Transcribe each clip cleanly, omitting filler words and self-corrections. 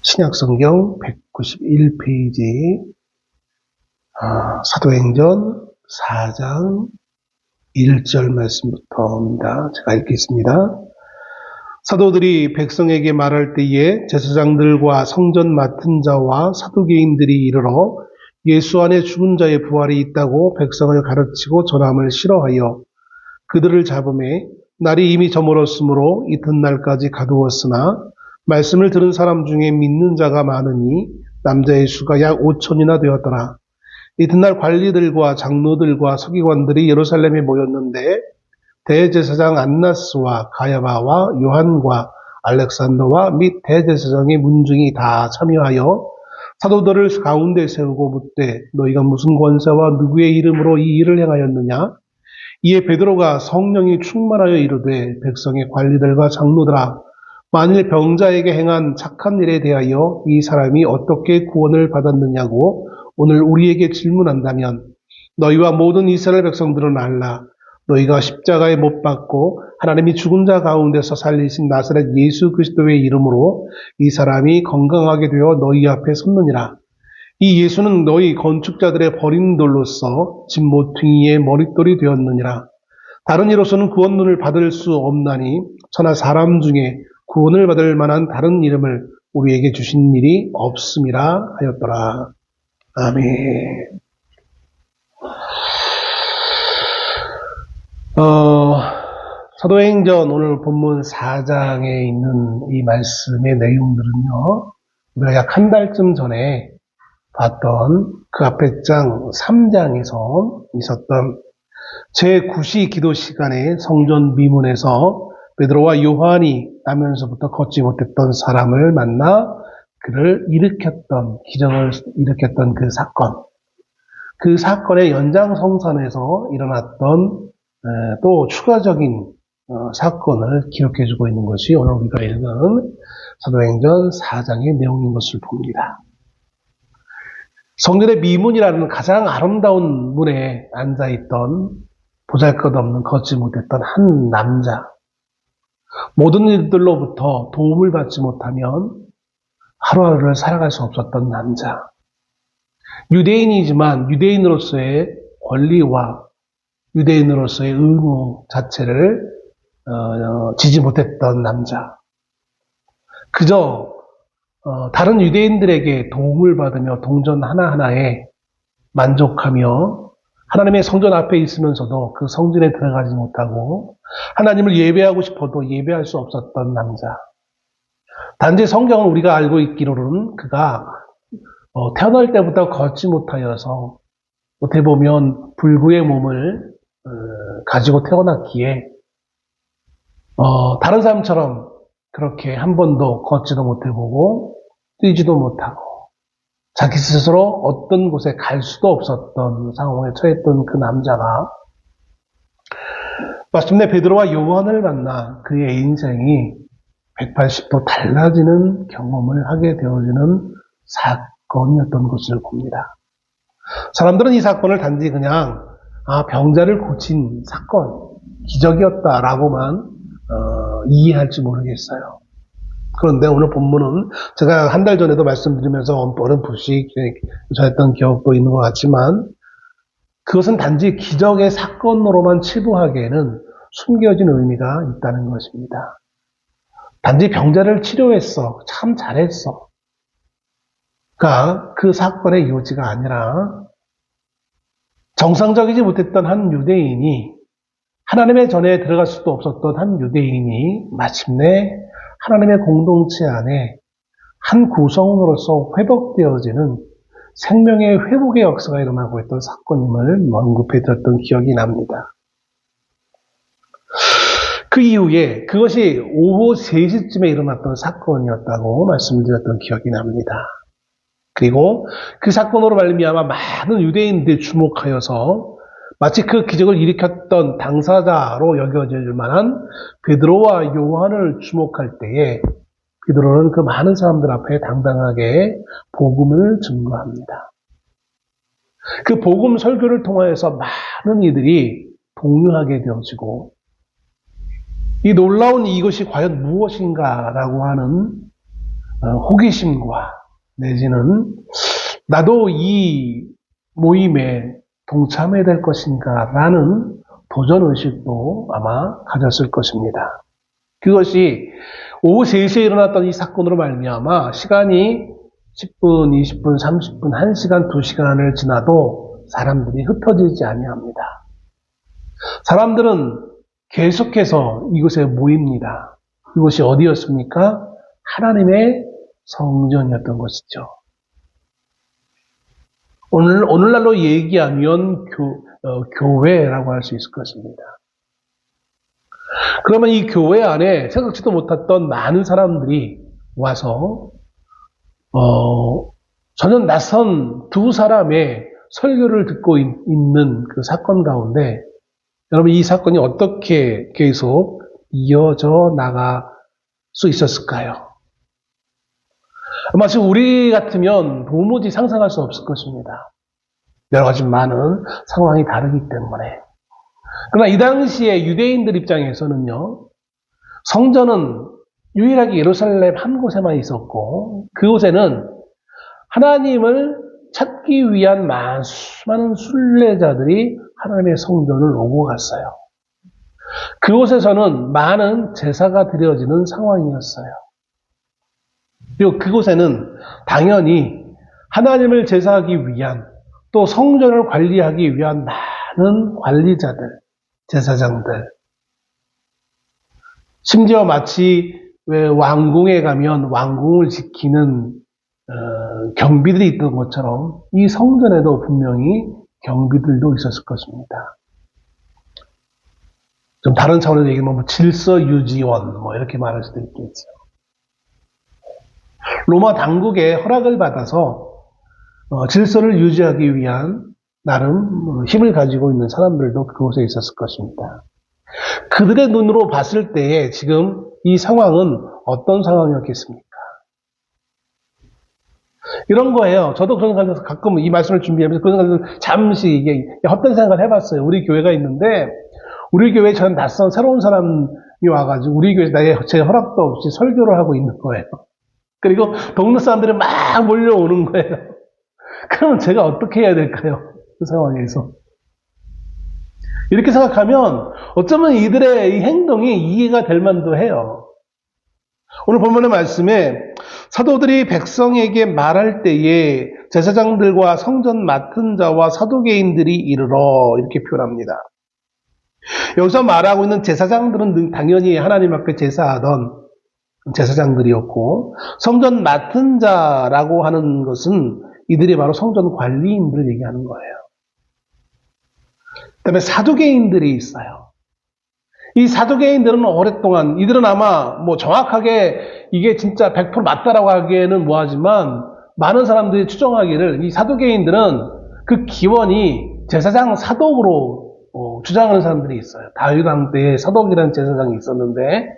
신약성경 191페이지 사도행전 4장 1절 말씀부터입니다. 제가 읽겠습니다. 사도들이 백성에게 말할 때에 제사장들과 성전 맡은 자와 사두개인들이 이르러 예수 안에 죽은 자의 부활이 있다고 백성을 가르치고 전함을 싫어하여 그들을 잡음에 날이 이미 저물었으므로 이튿날까지 가두었으나 말씀을 들은 사람 중에 믿는 자가 많으니 남자의 수가 약 5천이나 되었더라. 이튿날 관리들과 장로들과 서기관들이 예루살렘에 모였는데 대제사장 안나스와 가야바와 요한과 알렉산더와 및 대제사장의 문중이 다 참여하여 사도들을 가운데 세우고 묻되 너희가 무슨 권세와 누구의 이름으로 이 일을 행하였느냐? 이에 베드로가 성령이 충만하여 이르되 백성의 관리들과 장로들아 만일 병자에게 행한 착한 일에 대하여 이 사람이 어떻게 구원을 받았느냐고 오늘 우리에게 질문한다면 너희와 모든 이스라엘 백성들은 알라. 너희가 십자가에 못 박고 하나님이 죽은 자 가운데서 살리신 나사렛 예수 그리스도의 이름으로 이 사람이 건강하게 되어 너희 앞에 섰느니라. 이 예수는 너희 건축자들의 버린 돌로서 집 모퉁이의 머릿돌이 되었느니라. 다른 이로서는 구원론을 받을 수 없나니 천하 사람 중에 구원을 받을 만한 다른 이름을 우리에게 주신 일이 없음이라 하였더라. 아멘. 사도행전 오늘 본문 4장에 있는 이 말씀의 내용들은요, 우리가 약 한 달쯤 전에 봤던 그 앞에 장 3장에서 있었던 제9시 기도 시간에 성전 미문에서 베드로와 요한이 나면서부터 걷지 못했던 사람을 만나 그를 일으켰던, 기적을 일으켰던 그 사건, 그 사건의 연장성산에서 일어났던 또 추가적인 사건을 기록해주고 있는 것이 오늘 우리가 읽은 사도행전 4장의 내용인 것을 봅니다. 성전의 미문이라는 가장 아름다운 문에 앉아있던 보잘것없는 걷지 못했던 한 남자, 모든 일들로부터 도움을 받지 못하면 하루하루를 살아갈 수 없었던 남자, 유대인이지만 유대인으로서의 권리와 유대인으로서의 의무 자체를 지지 못했던 남자, 그저 다른 유대인들에게 도움을 받으며 동전 하나하나에 만족하며 하나님의 성전 앞에 있으면서도 그 성전에 들어가지 못하고 하나님을 예배하고 싶어도 예배할 수 없었던 남자. 단지 성경은 우리가 알고 있기로는 그가 태어날 때부터 걷지 못하여서 어떻게 보면 불구의 몸을 가지고 태어났기에 다른 사람처럼 그렇게 한 번도 걷지도 못해보고 뛰지도 못하고 자기 스스로 어떤 곳에 갈 수도 없었던 상황에 처했던 그 남자가 마침내 베드로와 요한을 만나 그의 인생이 180도 달라지는 경험을 하게 되어지는 사건이었던 것을 봅니다. 사람들은 이 사건을 단지 그냥 병자를 고친 사건, 기적이었다라고만 이해할지 모르겠어요. 그런데 오늘 본문은 제가 한 달 전에도 말씀드리면서 어렴풋이 전했던 기억도 있는 것 같지만 그것은 단지 기적의 사건으로만 치부하기에는 숨겨진 의미가 있다는 것입니다. 단지 병자를 치료했어, 참 잘했어 가 그 사건의 요지가 아니라 정상적이지 못했던 한 유대인이, 하나님의 전에 들어갈 수도 없었던 한 유대인이 마침내 하나님의 공동체 안에 한 구성으로서 회복되어지는 생명의 회복의 역사가 일어나고 있던 사건임을 언급해 드렸던 기억이 납니다. 그 이후에 그것이 오후 3시쯤에 일어났던 사건이었다고 말씀드렸던 기억이 납니다. 그리고 그 사건으로 말미암아 많은 유대인들이 주목하여서 마치 그 기적을 일으켰던 당사자로 여겨질 만한 베드로와 요한을 주목할 때에 베드로는 그 많은 사람들 앞에 당당하게 복음을 증거합니다. 그 복음 설교를 통하여서 많은 이들이 동요하게 되어지고 이 놀라운 이것이 과연 무엇인가라고 하는 호기심과 내지는 나도 이 모임에 동참해야 될 것인가 라는 도전의식도 아마 가졌을 것입니다. 그것이 오후 3시에 일어났던 이 사건으로 말미암아 시간이 10분, 20분, 30분, 1시간, 2시간을 지나도 사람들이 흩어지지 아니합니다. 사람들은 계속해서 이곳에 모입니다. 이곳이 어디였습니까? 하나님의 성전이었던 것이죠. 오늘날로 얘기하면 교회라고 할 수 있을 것입니다. 그러면 이 교회 안에 생각지도 못했던 많은 사람들이 와서 전혀 낯선 두 사람의 설교를 듣고 있는 그 사건 가운데 여러분 이 사건이 어떻게 계속 이어져 나갈 수 있었을까요? 마치 우리 같으면 도무지 상상할 수 없을 것입니다. 여러 가지 많은 상황이 다르기 때문에. 그러나 이 당시에 유대인들 입장에서는요, 성전은 유일하게 예루살렘 한 곳에만 있었고, 그곳에는 하나님을 찾기 위한 많은 순례자들이 하나님의 성전을 오고 갔어요. 그곳에서는 많은 제사가 드려지는 상황이었어요. 그리고 그곳에는 당연히 하나님을 제사하기 위한 또 성전을 관리하기 위한 많은 관리자들, 제사장들, 심지어 마치 왜 왕궁에 가면 왕궁을 지키는 경비들이 있던 것처럼 이 성전에도 분명히 경비들도 있었을 것입니다. 좀 다른 차원에서 얘기하면 뭐 질서 유지원 뭐 이렇게 말할 수도 있겠죠. 로마 당국의 허락을 받아서 질서를 유지하기 위한 나름 힘을 가지고 있는 사람들도 그곳에 있었을 것입니다. 그들의 눈으로 봤을 때에 지금 이 상황은 어떤 상황이었겠습니까? 이런 거예요. 저도 그런 가운데서 가끔 이 말씀을 준비하면서 그런 가운데서 잠시 이게 헛된 생각을 해봤어요. 우리 교회가 있는데 우리 교회에 전 낯선 새로운 사람이 와가지고 우리 교회에 제 허락도 없이 설교를 하고 있는 거예요. 그리고 동네 사람들이 막 몰려오는 거예요. 그러면 제가 어떻게 해야 될까요? 그 상황에서. 이렇게 생각하면 어쩌면 이들의 이 행동이 이해가 될 만도 해요. 오늘 본문의 말씀에 사도들이 백성에게 말할 때에 제사장들과 성전 맡은 자와 사두개인들이 이르러 이렇게 표현합니다. 여기서 말하고 있는 제사장들은 당연히 하나님 앞에 제사하던 제사장들이었고 성전 맡은 자라고 하는 것은 이들이 바로 성전 관리인들을 얘기하는 거예요. 그 다음에 사두개인들이 있어요. 이 사두개인들은 오랫동안 이들은 아마 뭐 정확하게 이게 진짜 100% 맞다라고 하기에는 뭐하지만 많은 사람들이 추정하기를 이 사두개인들은 그 기원이 제사장 사독으로 주장하는 사람들이 있어요. 다윗 왕 때에 사독이라는 제사장이 있었는데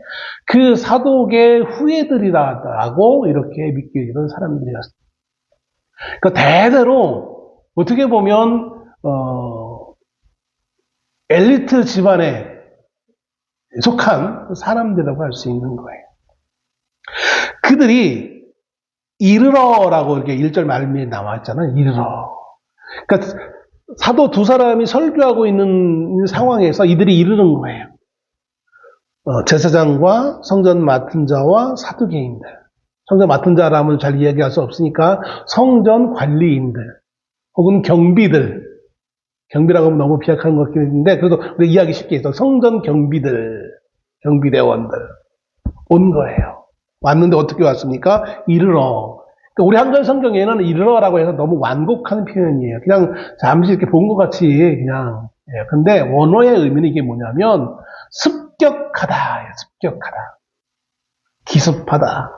그 사독의 후예들이라고 이렇게 믿겨지는 사람들이었어요. 그러니까 대대로 어떻게 보면 엘리트 집안에 속한 사람들이라고 할 수 있는 거예요. 그들이 이르러라고 이렇게 1절 말미에 나와 있잖아요. 이르러. 그러니까 사도 두 사람이 설교하고 있는 상황에서 이들이 이르는 거예요. 제사장과 성전 맡은 자와 사두개인들. 성전 맡은 자라면 잘 이야기할 수 없으니까 성전 관리인들 혹은 경비들. 경비라고 하면 너무 비약한 것 같긴 했는데 그래도 우리 이야기 쉽게 해서 성전 경비들, 경비대원들 온 거예요. 왔는데 어떻게 왔습니까? 이르러. 그러니까 우리 한글 성경에는 이르러라고 해서 너무 완곡한 표현이에요. 그냥 잠시 이렇게 본 것 같이 그냥. 근데 원어의 의미는 이게 뭐냐면 습격하다. 습격하다. 기습하다.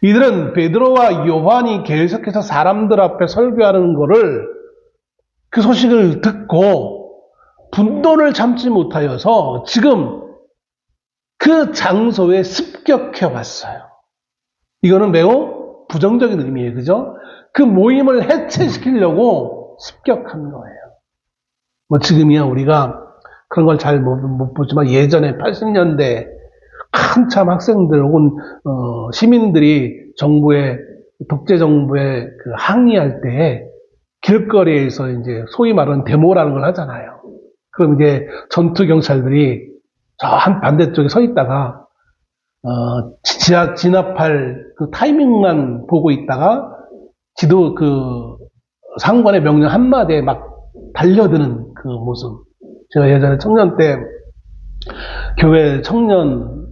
이들은 베드로와 요한이 계속해서 사람들 앞에 설교하는 거를 그 소식을 듣고 분노를 참지 못하여서 지금 그 장소에 습격해 왔어요. 이거는 매우 부정적인 의미예요. 그죠? 그 모임을 해체시키려고 습격한 거예요. 뭐 지금이야 우리가 그런 걸 잘 못 보지만 예전에 80년대 한참 학생들 혹은 시민들이 독재 정부에 그 항의할 때 길거리에서 이제 소위 말하는 데모라는 걸 하잖아요. 그럼 이제 전투 경찰들이 저 한 반대쪽에 서 있다가 진압할 그 타이밍만 보고 있다가 상관의 명령 한마디에 막 달려드는 그 모습. 제가 예전에 청년 때 교회 청년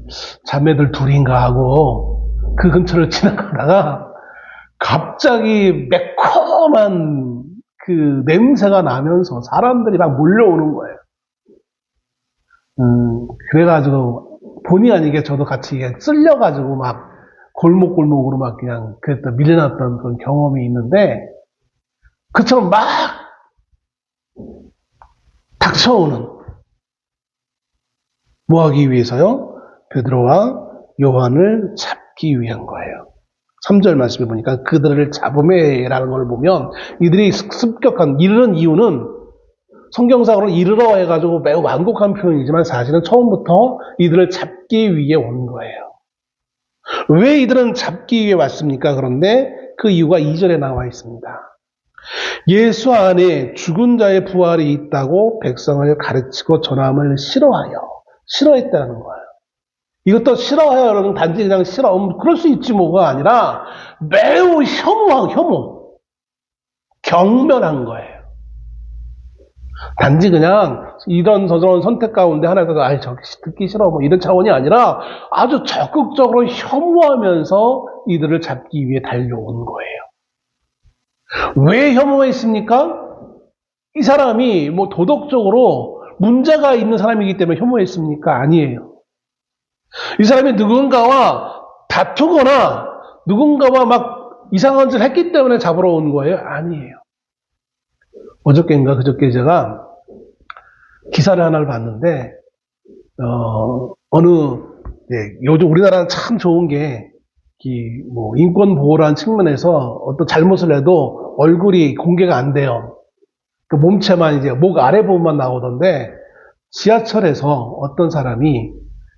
자매들 둘인가 하고 그 근처를 지나가다가 갑자기 매콤한 그 냄새가 나면서 사람들이 막 몰려오는 거예요. 그래가지고 본의 아니게 저도 같이 쓸려가지고 막 골목골목으로 막 그냥 밀려났던 그런 경험이 있는데, 그처럼 막 닥쳐오는, 뭐 하기 위해서요? 베드로와 요한을 잡기 위한 거예요. 3절 말씀에 보니까 그들을 잡음에라는 걸 보면 이들이 습격한 이르는 이유는 성경상으로 이르러 해가지고 매우 완곡한 표현이지만 사실은 처음부터 이들을 잡기 위해 온 거예요. 왜 이들은 잡기 위해 왔습니까? 그런데 그 이유가 2절에 나와 있습니다. 예수 안에 죽은 자의 부활이 있다고 백성을 가르치고 전함을 싫어했다는 거예요. 이것도 싫어해요는 단지 그냥 싫어, 그럴 수 있지 뭐가 아니라 매우 경멸한 거예요. 단지 그냥 이런 저런 선택 가운데 하나가 저기 듣기 싫어 뭐 이런 차원이 아니라 아주 적극적으로 혐오하면서 이들을 잡기 위해 달려온 거예요. 왜 혐오했습니까? 이 사람이 뭐 도덕적으로 문제가 있는 사람이기 때문에 혐오했습니까? 아니에요. 이 사람이 누군가와 다투거나 누군가와 막 이상한 짓을 했기 때문에 잡으러 온 거예요? 아니에요. 어저께인가 그저께 제가 기사를 하나를 봤는데 요즘 우리나라는 참 좋은 게 인권 보호라는 측면에서 어떤 잘못을 해도 얼굴이 공개가 안 돼요. 그 몸체만 이제 목 아래 부분만 나오던데, 지하철에서 어떤 사람이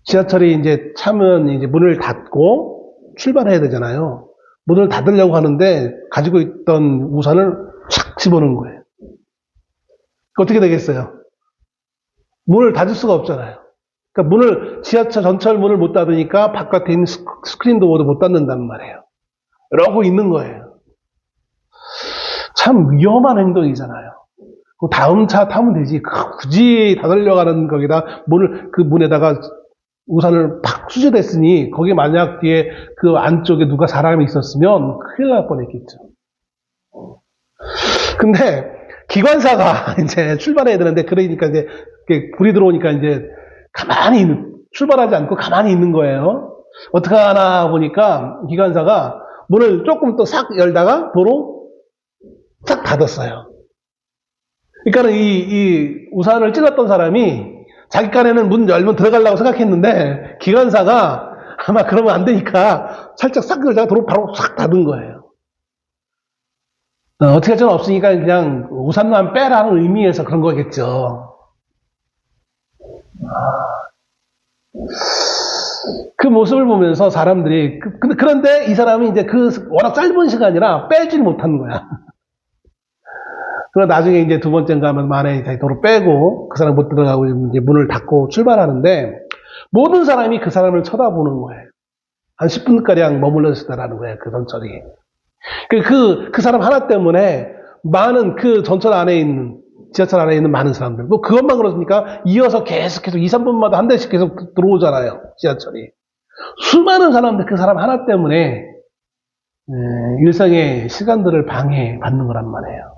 지하철이 이제 차면 이제 문을 닫고 출발해야 되잖아요. 문을 닫으려고 하는데 가지고 있던 우산을 촥 집어넣은 거예요. 어떻게 되겠어요? 문을 닫을 수가 없잖아요. 그러니까 지하철 전철 문을 못 닫으니까 바깥에 있는 스크린 도어도 못 닫는단 말이에요. 이러고 있는 거예요. 참 위험한 행동이잖아요. 다음 차 타면 되지. 굳이 닫으려고 하는 거기다 그 문에다가 우산을 팍 수제됐으니 거기 만약 뒤에 그 안쪽에 누가 사람이 있었으면 큰일 날 뻔했겠죠. 근데 기관사가 이제 출발해야 되는데, 그러니까 이제 불이 들어오니까 이제 출발하지 않고 가만히 있는 거예요. 어떡하나 보니까 기관사가 문을 조금 또 싹 열다가 도로 싹 닫았어요. 그러니까 이 우산을 찔렀던 사람이 자기 깐에는 문 열면 들어가려고 생각했는데 기관사가 아마 그러면 안 되니까 살짝 싹 열다가 도로 바로 싹 닫은 거예요. 어떻게 할 수는 없으니까 그냥 우산만 빼라는 의미에서 그런 거겠죠. 그 모습을 보면서 사람들이, 그런데 이 사람이 이제 워낙 짧은 시간이라 빼질 못한 거야. 그리고 나중에 이제 두 번째인가 하면 만에 도로 빼고 그 사람 못 들어가고 이제 문을 닫고 출발하는데, 모든 사람이 그 사람을 쳐다보는 거예요. 한 10분가량 머물러 있었다라는 거예요, 그 전철이. 그 사람 하나 때문에 많은 그 지하철 안에 있는 많은 사람들, 뭐 그것만 그렇습니까? 이어서 계속해서 2, 3분마다 한 대씩 계속 들어오잖아요, 지하철이. 수많은 사람들 그 사람 하나 때문에 일상의 시간들을 방해받는 거란 말이에요.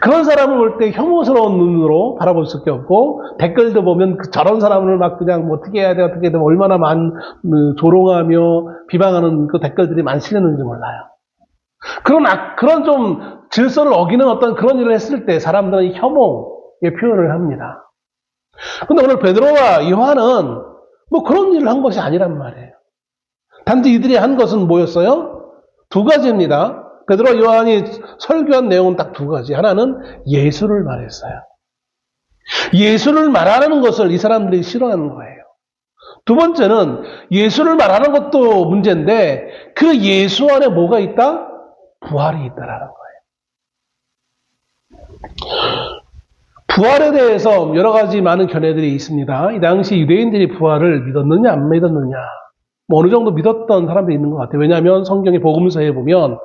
그런 사람을 볼 때 혐오스러운 눈으로 바라볼 수밖에 없고, 댓글도 보면 저런 사람을 막 그냥 뭐 어떻게 해야 돼, 얼마나 조롱하며 비방하는 그 댓글들이 많이 실렸는지 몰라요. 그런 좀 질서를 어기는 어떤 그런 일을 했을 때 사람들은 혐오의 표현을 합니다. 근데 오늘 베드로와 요한은 뭐 그런 일을 한 것이 아니란 말이에요. 단지 이들이 한 것은 뭐였어요? 두 가지입니다. 베드로와 요한이 설교한 내용은 딱 두 가지. 하나는 예수를 말했어요. 예수를 말하는 것을 이 사람들이 싫어하는 거예요. 두 번째는 예수를 말하는 것도 문제인데 그 예수 안에 뭐가 있다? 부활이 있다라는 거예요. 부활에 대해서 여러 가지 많은 견해들이 있습니다. 이 당시 유대인들이 부활을 믿었느냐 안 믿었느냐, 뭐 어느 정도 믿었던 사람들이 있는 것 같아요. 왜냐하면 성경의 복음서에 보면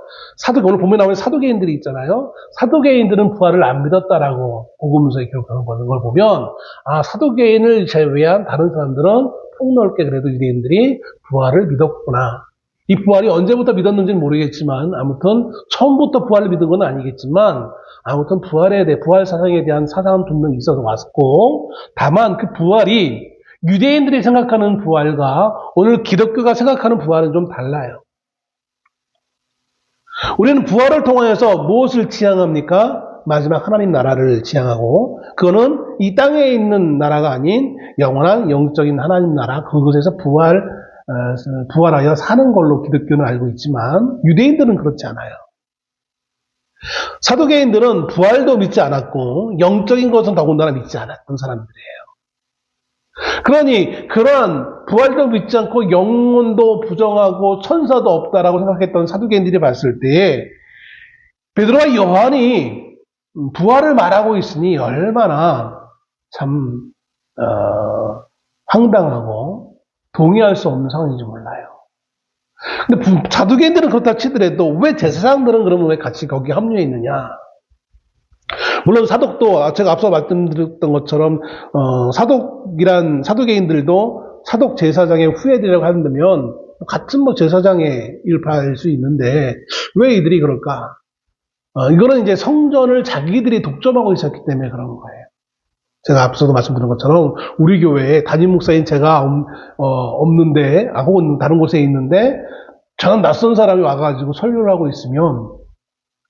오늘 보면 나오는 사두개인들이 있잖아요. 사두개인들은 부활을 안 믿었다라고 복음서에 기록하는 걸 보면, 아, 사두개인을 제외한 다른 사람들은 폭넓게 그래도 유대인들이 부활을 믿었구나. 이 부활이 언제부터 믿었는지는 모르겠지만, 아무튼 처음부터 부활을 믿은 건 아니겠지만, 아무튼 부활 사상에 대한 사상은 분명히 있어서 왔고, 다만 그 부활이 유대인들이 생각하는 부활과 오늘 기독교가 생각하는 부활은 좀 달라요. 우리는 부활을 통하여서 무엇을 지향합니까? 마지막 하나님 나라를 지향하고, 그거는 이 땅에 있는 나라가 아닌 영원한 영적인 하나님 나라, 그곳에서 부활하여 사는 걸로 기독교는 알고 있지만 유대인들은 그렇지 않아요. 사두개인들은 부활도 믿지 않았고 영적인 것은 더군다나 믿지 않았던 사람들이에요. 그러니 그러한 부활도 믿지 않고 영혼도 부정하고 천사도 없다라고 생각했던 사두개인들이 봤을 때에 베드로와 요한이 부활을 말하고 있으니 얼마나 참 황당하고 동의할 수 없는 상황인지 몰라요. 근데 사두개인들은 그렇다 치더라도 왜 제사장들은 그러면 왜 같이 거기에 합류해 있느냐? 물론 사독도 제가 앞서 말씀드렸던 것처럼 사두개인들도 사독 제사장의 후예들이라고 한다면 같은 제사장의 일파일 수 있는데 왜 이들이 그럴까? 이거는 이제 성전을 자기들이 독점하고 있었기 때문에 그런 거예요. 제가 앞서도 말씀드린 것처럼 우리 교회에 담임 목사인 제가 없는데, 혹은 다른 곳에 있는데 저는 낯선 사람이 와가지고 설교를 하고 있으면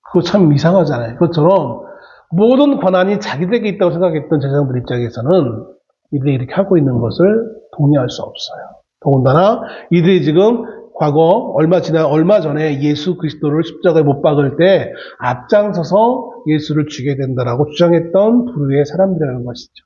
그거 참 이상하잖아요. 그것처럼 모든 권한이 자기들에게 있다고 생각했던 제사장들 입장에서는 이들이 이렇게 하고 있는 것을 동의할 수 없어요. 더군다나 이들이 지금 과거 얼마 전에 예수 그리스도를 십자가에 못 박을 때 앞장서서 예수를 죽여야 된다라고 주장했던 부류의 사람들이라는 것이죠.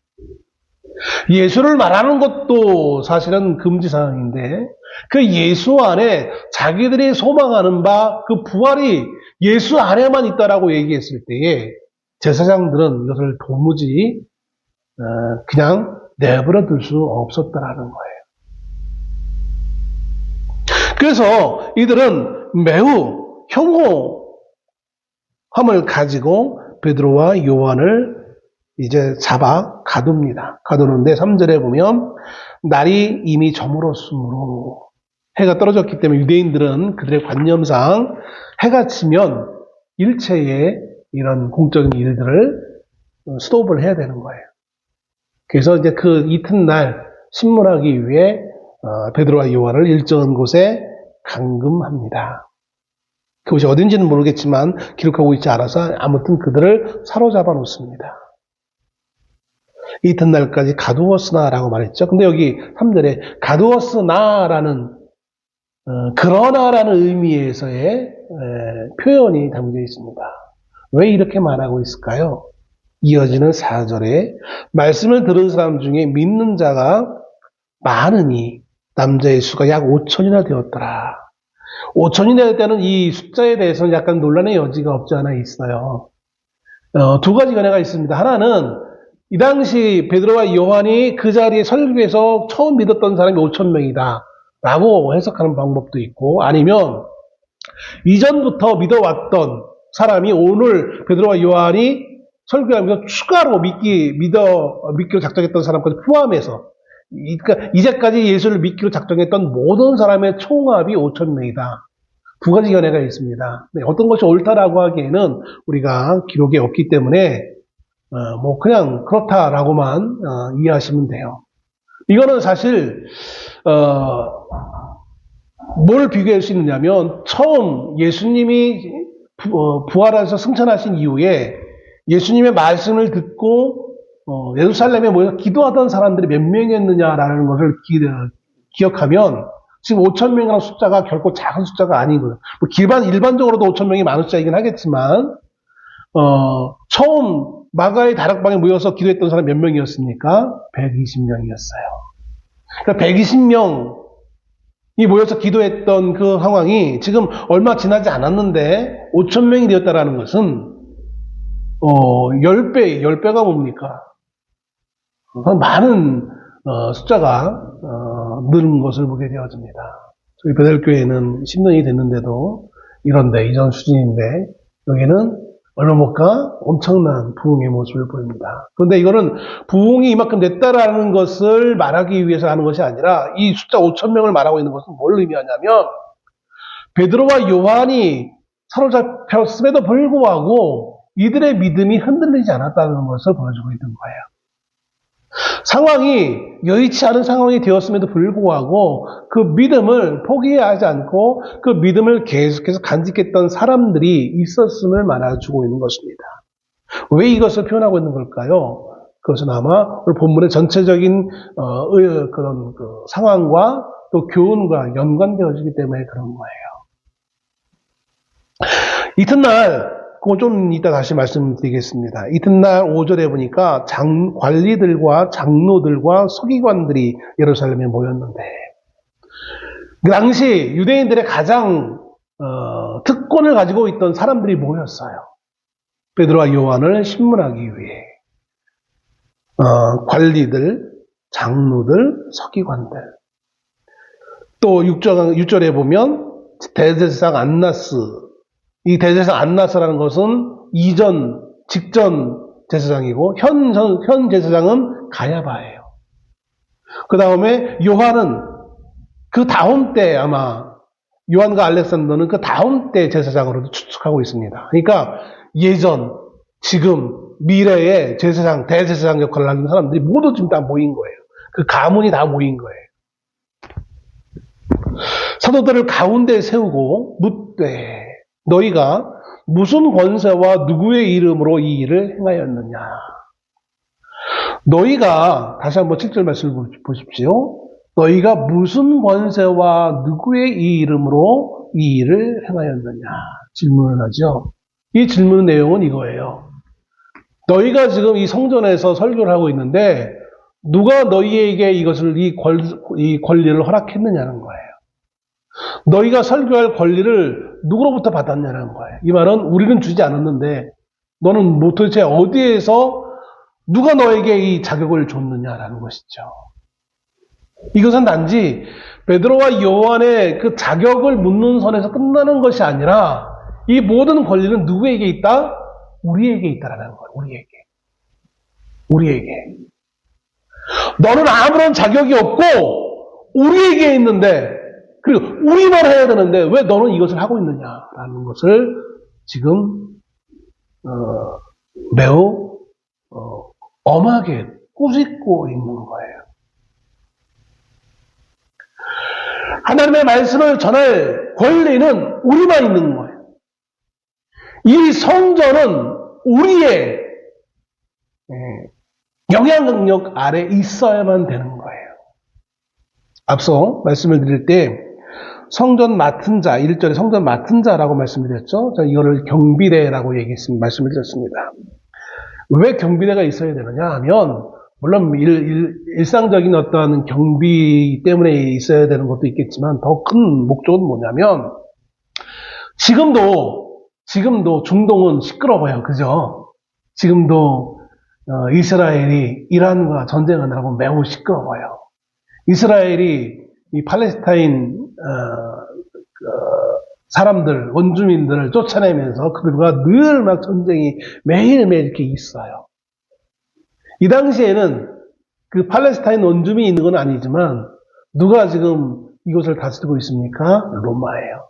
예수를 말하는 것도 사실은 금지사항인데 그 예수 안에 자기들이 소망하는 바 그 부활이 예수 안에만 있다라고 얘기했을 때에 제사장들은 이것을 도무지 그냥 내버려 둘 수 없었다라는 거예요. 그래서 이들은 매우 혐오함을 가지고 베드로와 요한을 이제 잡아 가둡니다. 가두는데 3절에 보면 날이 이미 저물었으므로, 해가 떨어졌기 때문에 유대인들은 그들의 관념상 해가 지면 일체의 이런 공적인 일들을 스톱을 해야 되는 거예요. 그래서 이제 그 이튿날 신문하기 위해 베드로와 요한을 일정한 곳에 감금합니다. 그곳이 어딘지는 모르겠지만 기록하고 있지 않아서 아무튼 그들을 사로잡아 놓습니다. 이튿날까지 가두었으나라고 말했죠. 근데 여기 3절에 가두었으나라는 그러나라는 의미에서의 표현이 담겨 있습니다. 왜 이렇게 말하고 있을까요? 이어지는 4절에 말씀을 들은 사람 중에 믿는 자가 많으니 남자의 수가 약 5천이나 되었더라. 5천이 될 때는 이 숫자에 대해서는 약간 논란의 여지가 없지 않아 있어요. 두 가지 견해가 있습니다. 하나는 이 당시 베드로와 요한이 그 자리에 설교에서 처음 믿었던 사람이 5천 명이다 라고 해석하는 방법도 있고, 아니면 이전부터 믿어왔던 사람이 오늘 베드로와 요한이 설교하면서 추가로 믿기로 작정했던 사람까지 포함해서, 그러니까 이제까지 예수를 믿기로 작정했던 모든 사람의 총합이 5천 명이다. 두 가지 견해가 있습니다. 네, 어떤 것이 옳다라고 하기에는 우리가 기록이 없기 때문에 그냥 그렇다라고만 이해하시면 돼요. 이거는 사실 뭘 비교할 수 있느냐면, 처음 예수님이 부활해서 승천하신 이후에 예수님의 말씀을 듣고 예루살렘에 모여서 기도하던 사람들이 몇 명이었느냐라는 것을 기억하면 지금 5천 명이라는 숫자가 결코 작은 숫자가 아니고요. 일반적으로도 5천 명이 많은 숫자이긴 하겠지만 처음 마가의 다락방에 모여서 기도했던 사람 몇 명이었습니까? 120명이었어요. 그러니까 120명이 모여서 기도했던 그 상황이 지금 얼마 지나지 않았는데 5,000명이 되었다라는 것은 10배가 뭡니까? 많은 숫자가 늘은 것을 보게 되어집니다. 저희 베델교회는 10년이 됐는데도 이런 수준인데 여기는 얼마 못 가 엄청난 부흥의 모습을 보입니다. 그런데 이거는 부흥이 이만큼 됐다라는 것을 말하기 위해서 하는 것이 아니라 이 숫자 5,000명을 말하고 있는 것은 뭘 의미하냐면 베드로와 요한이 사로잡혔음에도 불구하고 이들의 믿음이 흔들리지 않았다는 것을 보여주고 있는 거예요. 상황이 여의치 않은 상황이 되었음에도 불구하고 그 믿음을 포기하지 않고 그 믿음을 계속해서 간직했던 사람들이 있었음을 말해주고 있는 것입니다. 왜 이것을 표현하고 있는 걸까요? 그것은 아마 오늘 본문의 전체적인 그런 그 상황과 또 교훈과 연관되어지기 때문에 그런 거예요. 이튿날 그거 좀 이따 다시 말씀드리겠습니다. 이튿날 5절에 보니까 관리들과 장로들과 서기관들이 예루살렘에 모였는데 그 당시 유대인들의 가장 특권을 가지고 있던 사람들이 모였어요. 베드로와 요한을 신문하기 위해 관리들, 장로들, 서기관들 또 6절에 보면 대제사장 안나스 이 대제사장 안나스라는 것은 직전 제사장이고 현 제사장은 가야바예요. 그 다음에 요한은 그 다음 때 아마 요한과 알렉산더는 그 다음 때 제사장으로도 추측하고 있습니다. 그러니까 예전, 지금, 미래의 대제사장 역할을 하는 사람들이 모두 지금 다 모인 거예요. 그 가문이 다 모인 거예요. 사도들을 가운데 세우고 묻되 너희가 무슨 권세와 누구의 이름으로 이 일을 행하였느냐. 너희가 다시 한번 7절 말씀을 보십시오. 너희가 무슨 권세와 누구의 이 이름으로 이 일을 행하였느냐. 질문을 하죠. 이 질문 내용은 이거예요. 너희가 지금 이 성전에서 설교를 하고 있는데 누가 너희에게 이 권리를 허락했느냐는 거예요. 너희가 설교할 권리를 누구로부터 받았냐는 거예요. 이 말은 우리는 주지 않았는데 너는 도대체 어디에서 누가 너에게 이 자격을 줬느냐라는 것이죠. 이것은 단지 베드로와 요한의 그 자격을 묻는 선에서 끝나는 것이 아니라 이 모든 권리는 누구에게 있다? 우리에게 있다라는 거예요. 우리에게. 너는 아무런 자격이 없고 우리에게 있는데 그리고 우리만 해야 되는데 왜 너는 이것을 하고 있느냐라는 것을 지금 매우 엄하게 꾸짖고 있는 거예요. 하나님의 말씀을 전할 권리는 우리만 있는 거예요. 이 성전은 우리의 영향력 아래 있어야만 되는 거예요. 앞서 말씀을 드릴 때 성전 맡은 자, 1절에 성전 맡은 자라고 말씀드렸죠. 이거를 경비대라고 말씀을 드렸습니다. 왜 경비대가 있어야 되느냐 하면 물론 일상적인 어떤 경비 때문에 있어야 되는 것도 있겠지만 더 큰 목적은 뭐냐면 지금도 중동은 시끄러워요. 그죠? 지금도 이스라엘이 이란과 전쟁하느라고 매우 시끄러워요. 이스라엘이 이 팔레스타인 사람들, 원주민들을 쫓아내면서 그들과 늘 막 전쟁이 매일매일 이렇게 있어요. 이 당시에는 그 팔레스타인 원주민이 있는 건 아니지만 누가 지금 이곳을 다스리고 있습니까? 로마예요.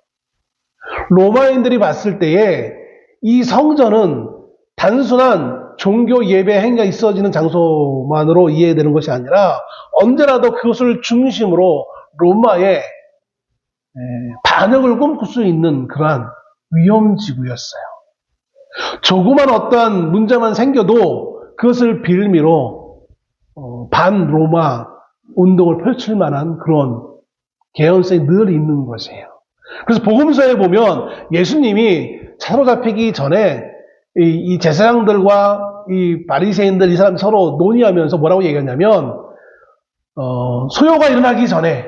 로마인들이 봤을 때에 이 성전은 단순한 종교 예배 행위가 있어지는 장소만으로 이해되는 것이 아니라 언제라도 그것을 중심으로 로마의 반역을 꿈꿀 수 있는 그러한 위험지구였어요. 조그만 어떠한 문제만 생겨도 그것을 빌미로 반로마 운동을 펼칠 만한 그런 개연성이 늘 있는 것이에요. 그래서 복음서에 보면 예수님이 사로잡히기 전에 이 제사장들과 이 바리새인들 이 사람 서로 논의하면서 뭐라고 얘기하냐면 소요가 일어나기 전에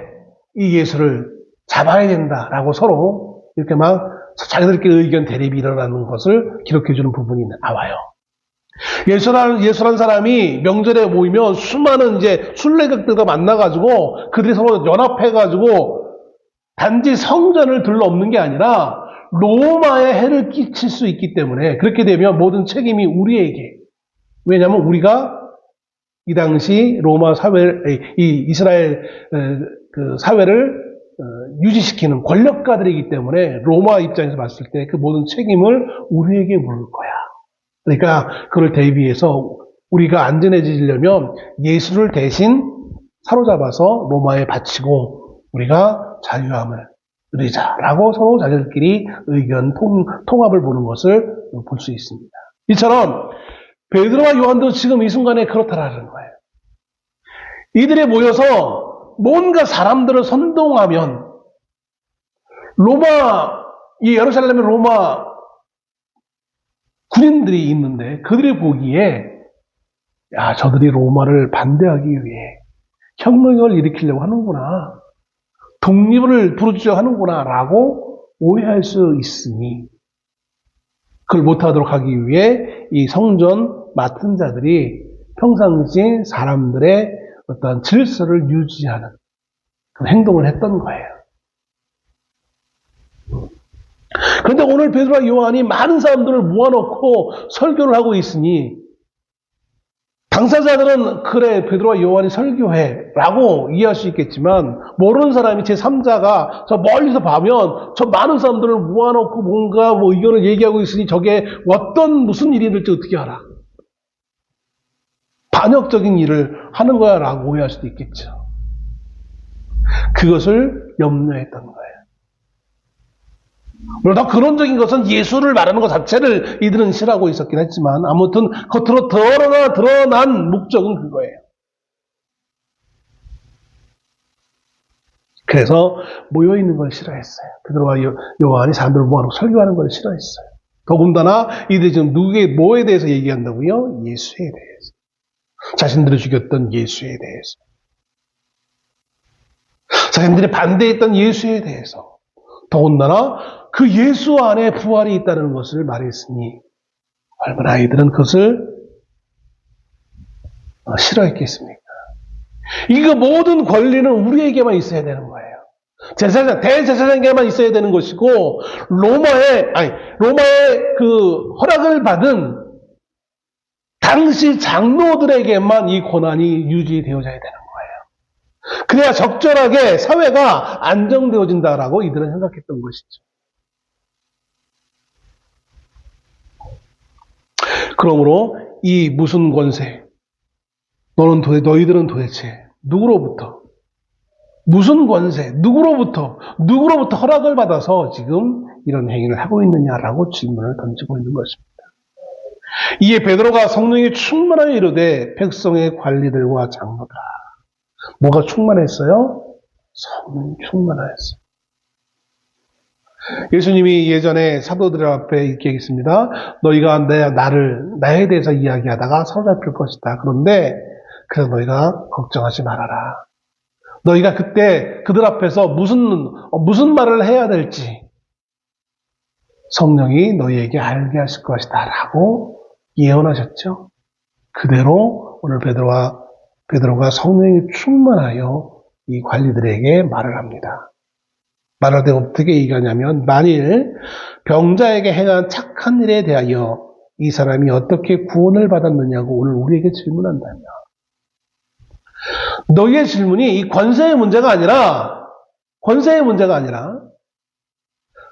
이 예수를 잡아야 된다라고 서로 이렇게 막 자기들끼리 의견 대립이 일어나는 것을 기록해주는 부분이 나와요. 예수란 사람이 명절에 모이면 수많은 이제 순례객들과 만나가지고 그들이 서로 연합해가지고 단지 성전을 둘러엎는 게 아니라 로마에 해를 끼칠 수 있기 때문에 그렇게 되면 모든 책임이 우리에게. 왜냐하면 우리가 이 당시 로마 이 이스라엘 그 사회를 유지시키는 권력가들이기 때문에 로마 입장에서 봤을 때 그 모든 책임을 우리에게 물을 거야. 그러니까 그걸 대비해서 우리가 안전해지려면 예수를 대신 사로잡아서 로마에 바치고 우리가 자유함을 누리자라고 서로 자기들끼리 의견 통합을 보는 것을 볼 수 있습니다. 이처럼 베드로와 요한도 지금 이 순간에 그렇다라는 거예요. 이들이 모여서 뭔가 사람들을 선동하면 이 예루살렘의 로마 군인들이 있는데 그들이 보기에 저들이 로마를 반대하기 위해 혁명을 일으키려고 하는구나. 독립을 부르짖어 하는구나 라고 오해할 수 있으니 그걸 못하도록 하기 위해 이 성전 맡은 자들이 평상시 사람들의 어떤 질서를 유지하는 그 행동을 했던 거예요. 그런데 오늘 베드로와 요한이 많은 사람들을 모아놓고 설교를 하고 있으니 당사자들은 그래 베드로와 요한이 설교해라고 이해할 수 있겠지만 모르는 사람이 제3자가 저 멀리서 보면 저 많은 사람들을 모아놓고 뭔가 의견을 얘기하고 있으니 저게 무슨 일이 될지 어떻게 알아? 반역적인 일을 하는 거야 라고 오해할 수도 있겠죠. 그것을 염려했던 거예요. 물론 더 근원적인 것은 예수를 말하는 것 자체를 이들은 싫어하고 있었긴 했지만 아무튼 겉으로 드러난 목적은 그거예요. 그래서 모여있는 걸 싫어했어요. 베드로와 요한이 사람들을 모아놓고 설교하는 걸 싫어했어요. 더군다나 이들이 지금 뭐에 대해서 얘기한다고요? 예수에 대해서. 자신들을 죽였던 예수에 대해서. 자신들이 반대했던 예수에 대해서. 더군다나 그 예수 안에 부활이 있다는 것을 말했으니 얼마나 아이들은 그것을 싫어했겠습니까? 이거 모든 권리는 우리에게만 있어야 되는 거예요. 대제사장에게만 있어야 되는 것이고 로마의 그 허락을 받은 당시 장로들에게만 이 권한이 유지되어져야 되는 거예요. 그래야 적절하게 사회가 안정되어진다라고 이들은 생각했던 것이죠. 그러므로 이 무슨 권세, 너희들은 도대체 누구로부터, 무슨 권세, 누구로부터 허락을 받아서 지금 이런 행위를 하고 있느냐라고 질문을 던지고 있는 것입니다. 이에 베드로가 성령이 충만하여 이르되 백성의 관리들과 장로들아. 뭐가 충만했어요? 성령이 충만하였어요. 예수님이 예전에 사도들 앞에 이렇게 얘기했습니다. 너희가 나에 대해서 이야기하다가 사로잡힐 것이다. 그래서 너희가 걱정하지 말아라. 너희가 그때 그들 앞에서 무슨 말을 해야 될지 성령이 너희에게 알게 하실 것이다. 라고 예언하셨죠. 그대로 오늘 베드로가 성령이 충만하여 이 관리들에게 말을 합니다. 말할 때 어떻게 얘기하냐면 만일 병자에게 행한 착한 일에 대하여 이 사람이 어떻게 구원을 받았느냐고 오늘 우리에게 질문한다면 너희의 질문이 이 권세의 문제가 아니라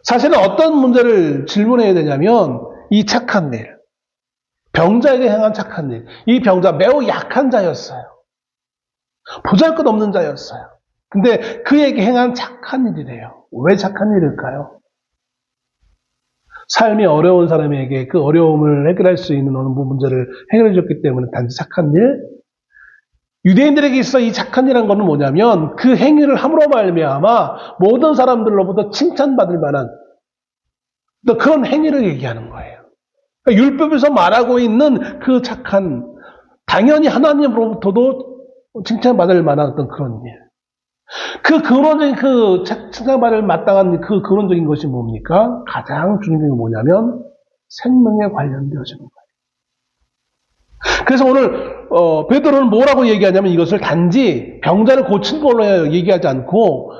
사실은 어떤 문제를 질문해야 되냐면 이 착한 일, 병자에게 행한 착한 일, 이 병자 매우 약한 자였어요. 보잘것없는 자였어요. 근데 그에게 행한 착한 일이래요. 왜 착한 일일까요? 삶이 어려운 사람에게 그 어려움을 해결할 수 있는 어느 문제를 해결해 줬기 때문에 단지 착한 일? 유대인들에게 있어 이 착한 일이란 것은 뭐냐면 그 행위를 함으로 말미암아 모든 사람들로부터 칭찬받을 만한 그런 행위를 얘기하는 거예요. 그러니까 율법에서 말하고 있는 그 착한 당연히 하나님으로부터도 칭찬받을 만한 어떤 그런 일. 그 근원적인 칭찬받을 마땅한 그 근원적인 것이 뭡니까? 가장 중요한 게 뭐냐면 생명에 관련되어지는 거예요. 그래서 오늘 베드로는 뭐라고 얘기하냐면 이것을 단지 병자를 고친 걸로 얘기하지 않고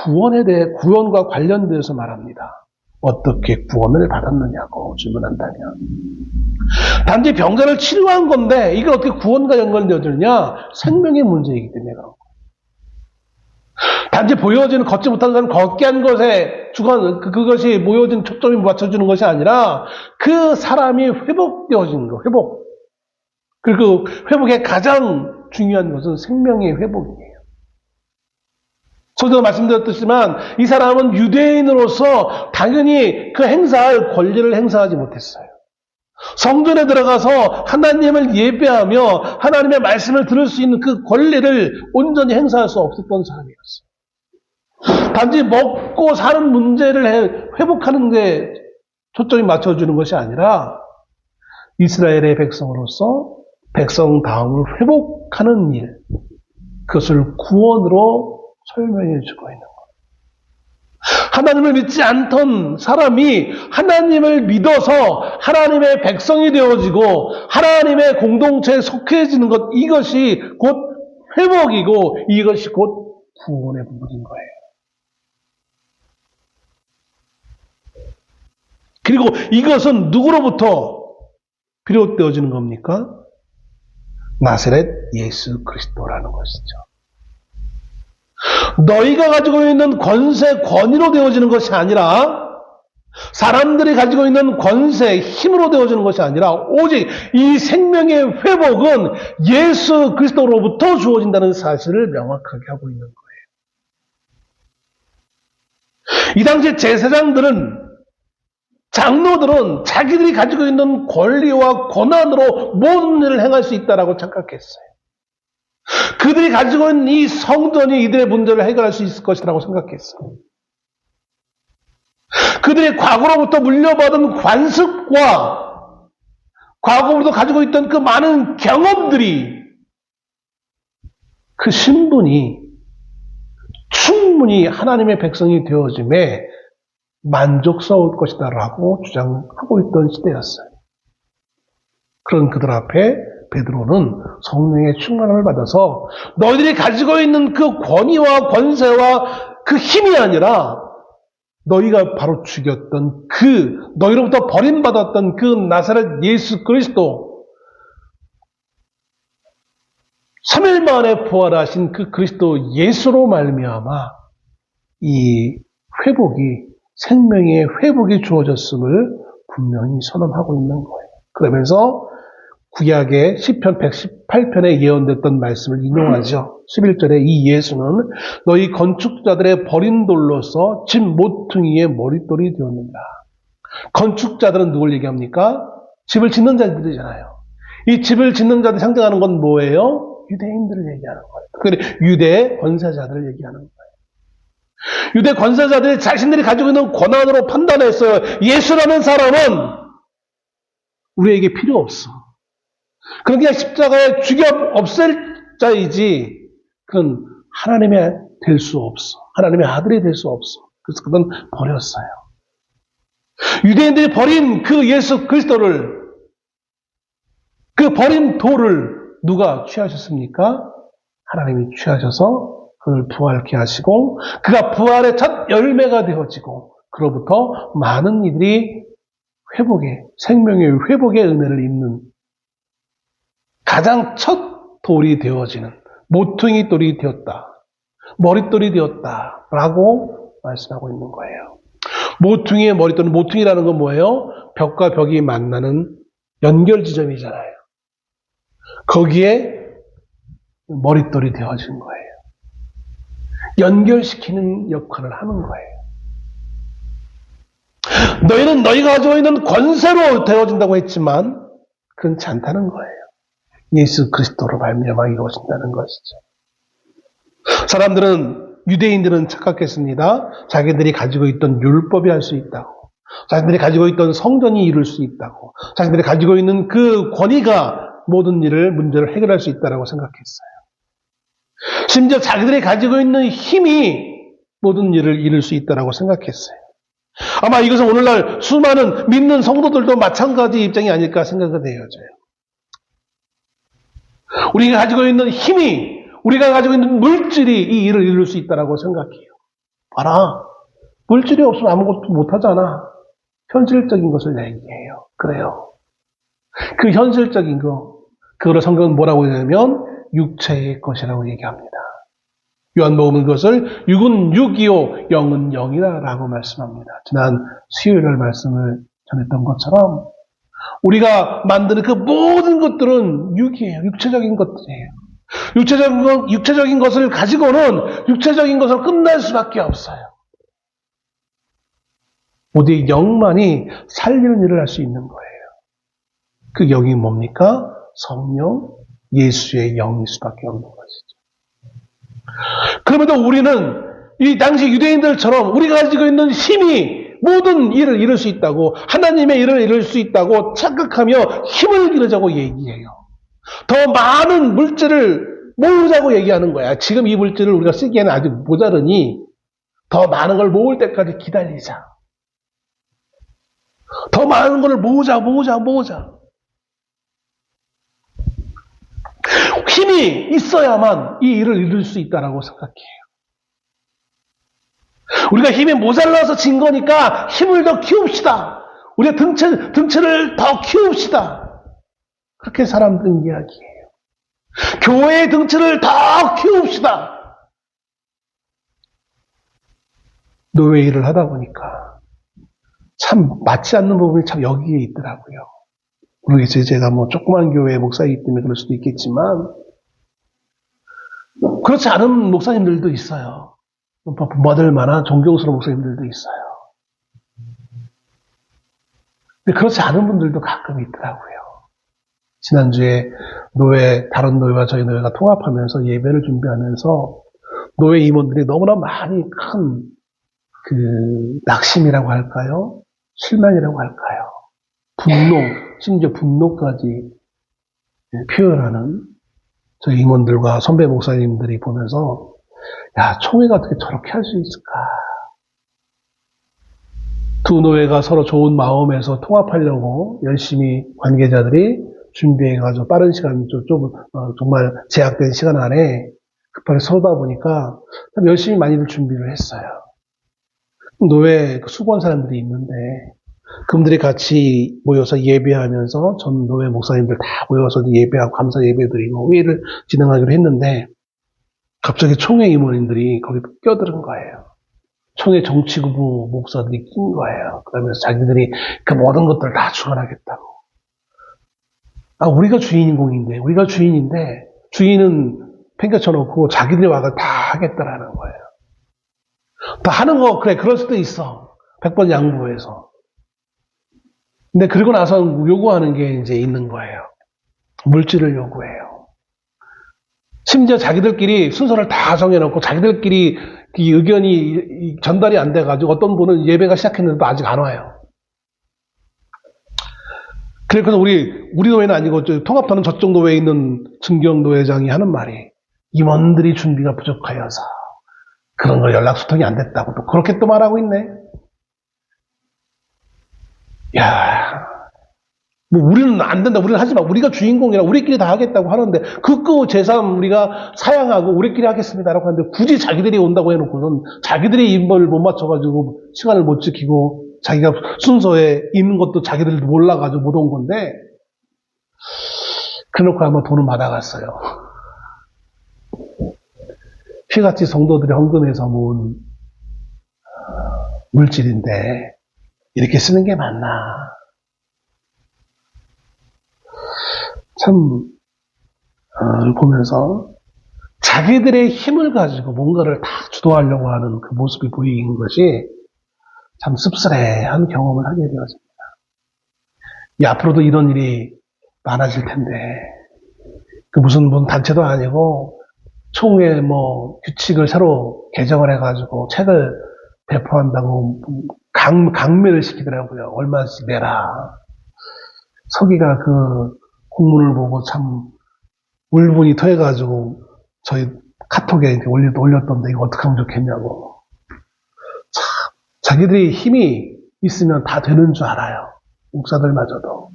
구원에 대해 구원과 관련되어서 말합니다. 어떻게 구원을 받았느냐고 질문한다면 단지 병자를 치료한 건데 이게 어떻게 구원과 연관되어지느냐? 생명의 문제이기 때문에 그런 거예요. 단지 보여지는 걷지 못하는 사람 걷게 한 것에 그것이 보여진 초점이 맞춰주는 것이 아니라 그 사람이 회복되어지는 거, 회복. 그리고 회복의 가장 중요한 것은 생명의 회복이에요. 저도 말씀드렸지만 이 사람은 유대인으로서 당연히 그 행사할 권리를 행사하지 못했어요. 성전에 들어가서 하나님을 예배하며 하나님의 말씀을 들을 수 있는 그 권리를 온전히 행사할 수 없었던 사람이었어요. 단지 먹고 사는 문제를 회복하는 데 초점이 맞춰주는 것이 아니라 이스라엘의 백성으로서 백성다움을 회복하는 일, 그것을 구원으로 설명해 주고 있는 거예요. 하나님을 믿지 않던 사람이 하나님을 믿어서 하나님의 백성이 되어지고 하나님의 공동체에 속해지는 것, 이것이 곧 회복이고 이것이 곧 구원의 부분인 거예요. 그리고 이것은 누구로부터 비롯되어지는 겁니까? 나사렛 예수 그리스도라는 것이죠. 너희가 가지고 있는 권세, 권위로 되어지는 것이 아니라 사람들이 가지고 있는 권세, 힘으로 되어지는 것이 아니라 오직 이 생명의 회복은 예수 그리스도로부터 주어진다는 사실을 명확하게 하고 있는 거예요. 이 당시 제사장들은, 장로들은 자기들이 가지고 있는 권리와 권한으로 모든 일을 행할 수 있다라고 착각했어요. 그들이 가지고 있는 이 성전이 이들의 문제를 해결할 수 있을 것이라고 생각했어요. 그들이 과거로부터 물려받은 관습과 과거로부터 가지고 있던 그 많은 경험들이, 그 신분이 충분히 하나님의 백성이 되어짐에 만족스러울 것이다라고 주장하고 있던 시대였어요. 그런 그들 앞에 베드로는 성령의 충만함을 받아서 너희들이 가지고 있는 그 권위와 권세와 그 힘이 아니라 너희가 바로 죽였던 너희로부터 버림받았던 그 나사렛 예수 그리스도, 3일 만에 부활하신 그 그리스도 예수로 말미암아 이 회복이, 생명의 회복이 주어졌음을 분명히 선언하고 있는 거예요. 그러면서 구약의 시편 118편에 예언됐던 말씀을 인용하죠. 11절에 이 예수는 너희 건축자들의 버린 돌로서 집 모퉁이의 머릿돌이 되었느니라. 건축자들은 누굴 얘기합니까? 집을 짓는 자들이잖아요. 이 집을 짓는 자들이 상징하는 건 뭐예요? 유대인들을 얘기하는 거예요. 그리고 유대 권세자들을 얘기하는 거예요. 유대 권세자들이 자신들이 가지고 있는 권한으로 판단했어요. 예수라는 사람은 우리에게 필요 없어. 그런 그냥 십자가에 죽여 없앨 자이지, 그건 하나님의 될 수 없어. 하나님의 아들이 될 수 없어. 그래서 그건 버렸어요. 유대인들이 버린 그 예수 그리스도를, 그 버린 돌을 누가 취하셨습니까? 하나님이 취하셔서 그를 부활케 하시고 그가 부활의 첫 열매가 되어지고 그로부터 많은 이들이 생명의 회복의 은혜를 입는 가장 첫 돌이 되어지는 모퉁이 돌이 되었다. 머릿돌이 되었다라고 말씀하고 있는 거예요. 모퉁이의 머릿돌은, 모퉁이라는 건 뭐예요? 벽과 벽이 만나는 연결 지점이잖아요. 거기에 머릿돌이 되어진 거예요. 연결시키는 역할을 하는 거예요. 너희는 너희가 가지고 있는 권세로 되어진다고 했지만 그렇지 않다는 거예요. 예수 그리스도로 말미암아 이루어진다는 것이죠. 유대인들은 착각했습니다. 자기들이 가지고 있던 율법이 할 수 있다고, 자기들이 가지고 있던 성전이 이룰 수 있다고, 자기들이 가지고 있는 그 권위가 모든 문제를 해결할 수 있다고 생각했어요. 심지어 자기들이 가지고 있는 힘이 모든 일을 이룰 수 있다고 생각했어요. 아마 이것은 오늘날 수많은 믿는 성도들도 마찬가지 입장이 아닐까 생각이 되어져요. 우리가 가지고 있는 힘이, 우리가 가지고 있는 물질이 이 일을 이룰 수 있다고 생각해요. 봐라, 물질이 없으면 아무것도 못하잖아. 현실적인 것을 얘기해요. 그래요. 그 현실적인 거, 그거를 성경은 뭐라고 하냐면 육체의 것이라고 얘기합니다. 요한복음은 그것을 육은 육이요 영은 영이라고 말씀합니다. 지난 수요일 말씀을 전했던 것처럼 우리가 만드는 그 모든 것들은 육이에요. 육체적인 것들이에요. 육체적인 것을 가지고는 육체적인 것으로 끝날 수밖에 없어요. 오직 영만이 살리는 일을 할 수 있는 거예요. 그 영이 뭡니까? 성령, 예수의 영일 수밖에 없는 것이죠. 그럼에도 우리는 이 당시 유대인들처럼 우리가 가지고 있는 힘이 모든 일을 이룰 수 있다고, 하나님의 일을 이룰 수 있다고 착각하며 힘을 기르자고 얘기해요. 더 많은 물질을 모으자고 얘기하는 거야. 지금 이 물질을 우리가 쓰기에는 아직 모자르니 더 많은 걸 모을 때까지 기다리자. 더 많은 걸 모으자. 힘이 있어야만 이 일을 이룰 수 있다고 생각해요. 우리가 힘이 모자라서 진 거니까 힘을 더 키웁시다. 우리가 등치를 더 키웁시다. 그렇게 사람들은 이야기해요. 교회의 등치를 더 키웁시다. 노예 일을 하다 보니까 참 맞지 않는 부분이 참 여기에 있더라고요. 모르겠어요. 제가 뭐 조그만 교회 목사이기 때문에 그럴 수도 있겠지만 그렇지 않은 목사님들도 있어요. 받을 만한 존경스러운 목사님들도 있어요. 근데 그렇지 않은 분들도 가끔 있더라고요. 지난주에 다른 노예와 저희 노예가 통합하면서 예배를 준비하면서 노예 임원들이 너무나 많이 큰 낙심이라고 할까요? 실망이라고 할까요? 심지어 분노까지 표현하는 저희 임원들과 선배 목사님들이 보면서 야, 총회가 어떻게 저렇게 할 수 있을까? 두 노예가 서로 좋은 마음에서 통합하려고 열심히 관계자들이 준비해가지고 빠른 시간, 정말 제약된 시간 안에 급하게 서다 보니까 참 열심히 많이들 준비를 했어요. 노예 수고한 사람들이 있는데 그분들이 같이 모여서 예배하면서 전 노예 목사님들 다 모여서 예배하고 감사 예배드리고 회의를 진행하기로 했는데 갑자기 총회 임원님들이 거기 껴들은 거예요. 총회 정치부 목사들이 낀 거예요. 그러면서 자기들이 그 모든 것들을 다 주관하겠다고. 우리가 우리가 주인인데 주인은 팽개쳐놓고 자기들이 와서 다 하겠다라는 거예요. 다 하는 거 그래 그럴 수도 있어. 100번 양보해서. 근데 그리고 나서 요구하는 게 이제 있는 거예요. 물질을 요구해요. 심지어 자기들끼리 순서를 다 정해놓고 자기들끼리 이 의견이 전달이 안 돼가지고 어떤 분은 예배가 시작했는데도 아직 안 와요. 그래서 우리 노회는 아니고 통합하는 저쪽 노회에 있는 증경 노회장이 하는 말이 임원들이 준비가 부족하여서 그런 거 연락 소통이 안 됐다고 또 그렇게 또 말하고 있네. 야, 뭐 우리는 안 된다, 우리는 하지 마, 우리가 주인공이라 우리끼리 다 하겠다고 하는데 그거 제3 우리가 사양하고 우리끼리 하겠습니다라고 하는데 굳이 자기들이 온다고 해놓고는 자기들이 입을 못 맞춰가지고 시간을 못 지키고 자기가 순서에 있는 것도 자기들도 몰라가지고 못 온 건데 그래놓고 아마 돈을 받아갔어요. 피같이 성도들이 헌금해서 모은 물질인데 이렇게 쓰는 게 맞나? 참 보면서 자기들의 힘을 가지고 뭔가를 다 주도하려고 하는 그 모습이 보이는 것이 참 씁쓸해한 경험을 하게 되었습니다. 앞으로도 이런 일이 많아질 텐데 무슨 단체도 아니고 총회 규칙을 새로 개정을 해가지고 책을 배포한다고 강매를 시키더라고요. 얼마씩 내라. 서기가 그 공문을 보고 참 울분이 토해가지고 저희 카톡에 이제 올렸던데 이거 어떻게 하면 좋겠냐고. 참, 자기들이 힘이 있으면 다 되는 줄 알아요. 목사들마저도.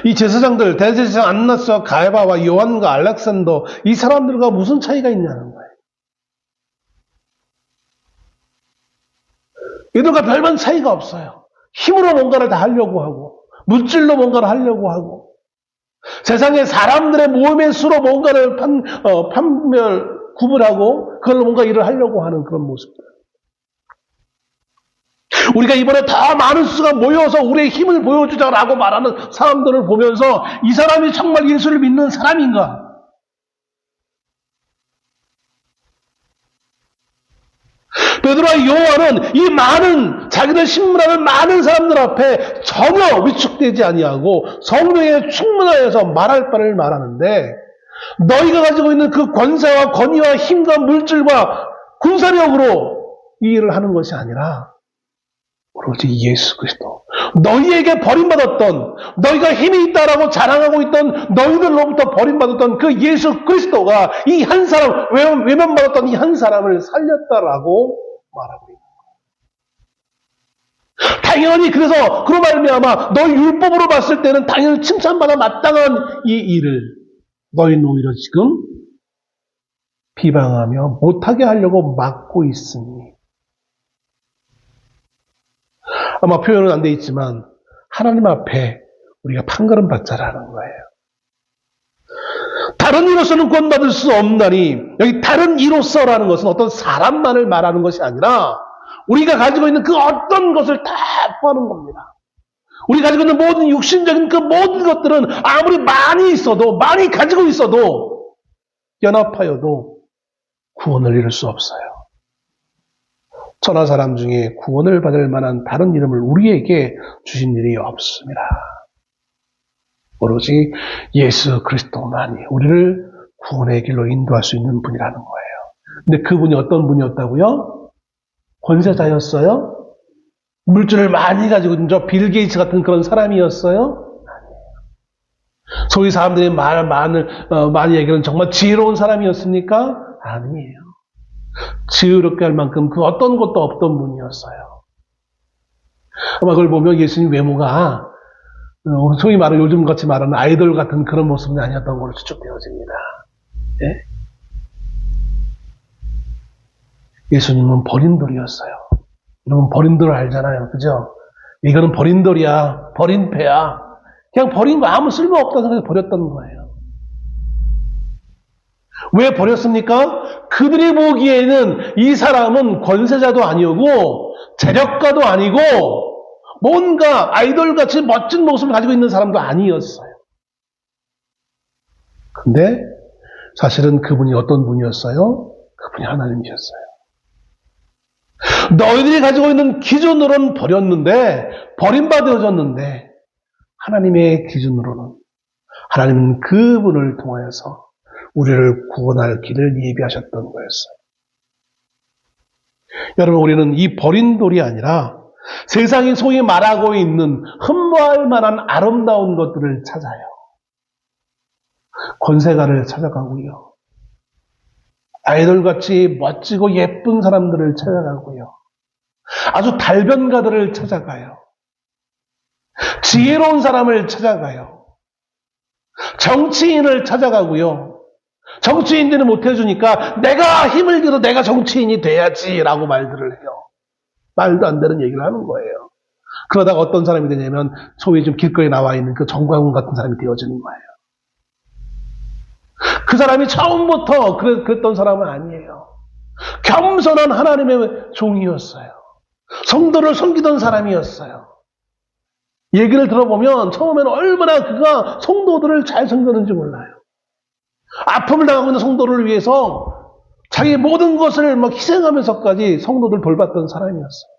이 제사장들, 대제사장 안나스와 가야바와 요한과 알렉산더, 이 사람들과 무슨 차이가 있냐는 거예요. 이들과 별반 차이가 없어요. 힘으로 뭔가를 다 하려고 하고, 물질로 뭔가를 하려고 하고, 세상의 사람들의 모임의 수로 뭔가를 구분하고, 그걸로 뭔가 일을 하려고 하는 그런 모습들. 우리가 이번에 더 많은 수가 모여서 우리의 힘을 보여주자라고 말하는 사람들을 보면서 이 사람이 정말 예수를 믿는 사람인가? 베드로와 요한은 이 많은 자기들 신문하는 많은 사람들 앞에 전혀 위축되지 아니하고 성령에 충만하여서 말할 바를 말하는데 너희가 가지고 있는 그 권세와 권위와 힘과 물질과 군사력으로 이 일을 하는 것이 아니라 오로지 예수 그리스도 너희에게 버림받았던 너희가 힘이 있다라고 자랑하고 있던 너희들로부터 버림받았던 그 예수 그리스도가 이 한 사람 외면받았던 이 한 사람을 살렸다라고 말하고 있는 거예요. 당연히 그래서 그로 말미암아 너희 율법으로 봤을 때는 당연히 칭찬받아 마땅한 이 일을 너희는 오히려 지금 비방하며 못하게 하려고 막고 있으니 아마 표현은 안 돼 있지만 하나님 앞에 우리가 판가름 받자라는 거예요. 다른 이로서는 구원받을 수 없나니 여기 다른 이로서라는 것은 어떤 사람만을 말하는 것이 아니라 우리가 가지고 있는 그 어떤 것을 다 포함하는 겁니다. 우리가 가지고 있는 모든 육신적인 그 모든 것들은 아무리 많이 있어도 많이 가지고 있어도 연합하여도 구원을 이룰 수 없어요. 천하 사람 중에 구원을 받을 만한 다른 이름을 우리에게 주신 일이 없습니다. 오로지 예수 그리스도만이 우리를 구원의 길로 인도할 수 있는 분이라는 거예요. 근데 그분이 어떤 분이었다고요? 권세자였어요? 물질을 많이 가지고 있는 저 빌 게이츠 같은 그런 사람이었어요? 소위 사람들이 많이 얘기하는 정말 지혜로운 사람이었습니까? 아니에요. 지혜롭게 할 만큼 그 어떤 것도 없던 분이었어요. 아마 그걸 보면 예수님 외모가 소위 말하는 요즘 같이 말하는 아이돌 같은 그런 모습이 아니었던 걸로 추측되어집니다. 예? 예수님은 버린 돌이었어요. 여러분 버린 돌 알잖아요. 그죠? 이거는 버린 돌이야. 버린 패야. 그냥 버린 거 아무 쓸모없다고 생각해서 버렸던 거예요. 왜 버렸습니까? 그들이 보기에는 이 사람은 권세자도 아니고 재력가도 아니고 뭔가 아이돌같이 멋진 모습을 가지고 있는 사람도 아니었어요. 근데 사실은 그분이 어떤 분이었어요? 그분이 하나님이셨어요. 너희들이 가지고 있는 기준으로는 버렸는데 버림받아졌는데 하나님의 기준으로는 하나님은 그분을 통하여서 우리를 구원할 길을 예비하셨던 거였어요. 여러분 우리는 이 버린 돌이 아니라 세상이 소위 말하고 있는 흠모할 만한 아름다운 것들을 찾아요. 권세가를 찾아가고요. 아이돌같이 멋지고 예쁜 사람들을 찾아가고요. 아주 달변가들을 찾아가요. 지혜로운 사람을 찾아가요. 정치인을 찾아가고요. 정치인들은 못해주니까 내가 힘을 들여 내가 정치인이 돼야지라고 말들을 해요. 말도 안 되는 얘기를 하는 거예요. 그러다가 어떤 사람이 되냐면 소위 좀 길거리에 나와 있는 그 정광훈 같은 사람이 되어지는 거예요. 그 사람이 처음부터 그랬던 사람은 아니에요. 겸손한 하나님의 종이었어요. 성도를 섬기던 사람이었어요. 얘기를 들어보면 처음에는 얼마나 그가 성도들을 잘 섬겼는지 몰라요. 아픔을 당하고 있는 성도를 위해서 자기 모든 것을 막 희생하면서까지 성도들 돌봤던 사람이었어요.